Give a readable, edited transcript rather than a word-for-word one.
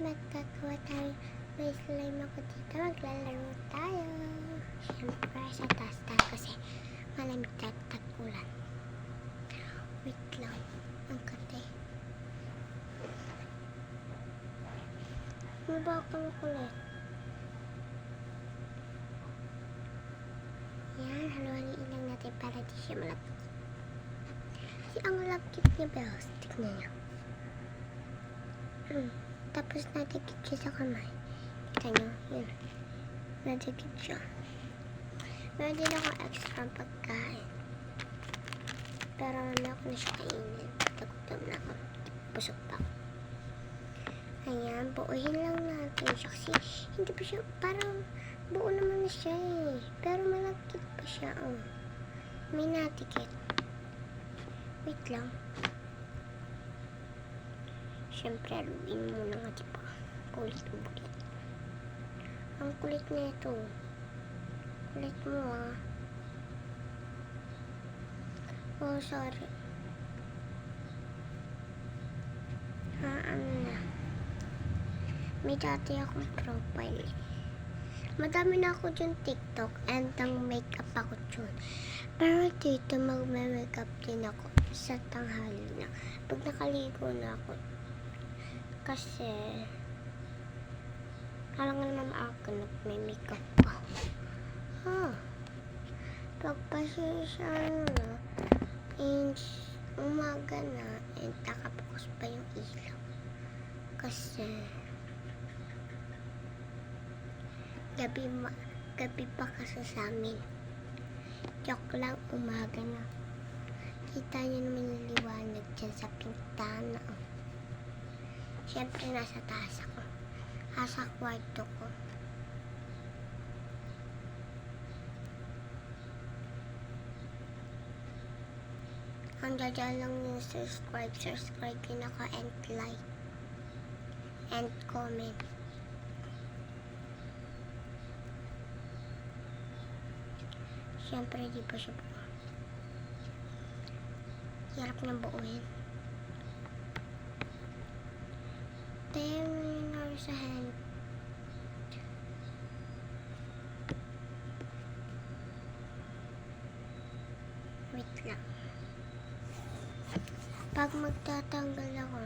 magkagawa tayo. May slime ako dito. Maglalaro tayo. Siyempre, sa taas kasi malamig tag-ulan. Wait lang. Ang kate. Ano ba akong kulit? Yan, haluan lang natin para di siya malapit. Kasi ang lapit niya, Bells. Tignan niyo. Tapos nadikit siya sa kamay. Kita nyo, yun. Nadikit siya. Meron din ako extra pagkain. Pero mamaya ko na siya kainin. Tagutom na ako. Busog pa ako. Ayan, buuhin lang natin siya. Kasi hindi pa siya, parang buo naman na siya eh. Pero malagkit pa siya. Oh. May natikit. Wait lang. Siyempre, aluin muna nga diba. Kulit-ulit. Ang kulit na ito. Kulit mo ah. Oh, sorry. Ano na. May dati akong profile. Madami na ako dyan TikTok and ang makeup ako dyan. Pero dito magme-makeup din ako sa tanghali na. Pag nakaligo na ako. Kasi alam naman ako nagme-makeup pa. Pagpasensya na and umaga na and nakapokus pa yung ilaw. Kasi gabi pa kasi sa amin. Joke lang, umaga na. Kita niyo naman yung liwanag dyan sa pintana. Siyempre, nasa taas ako. Nasa kwarto ko. Ang dyan lang yung subscribe yun ako and like and comment. Siyempre, di pa siya buo. Hirap niyang buuin. Tayo na sa hand. Wait lang. Pag magtatanggal ako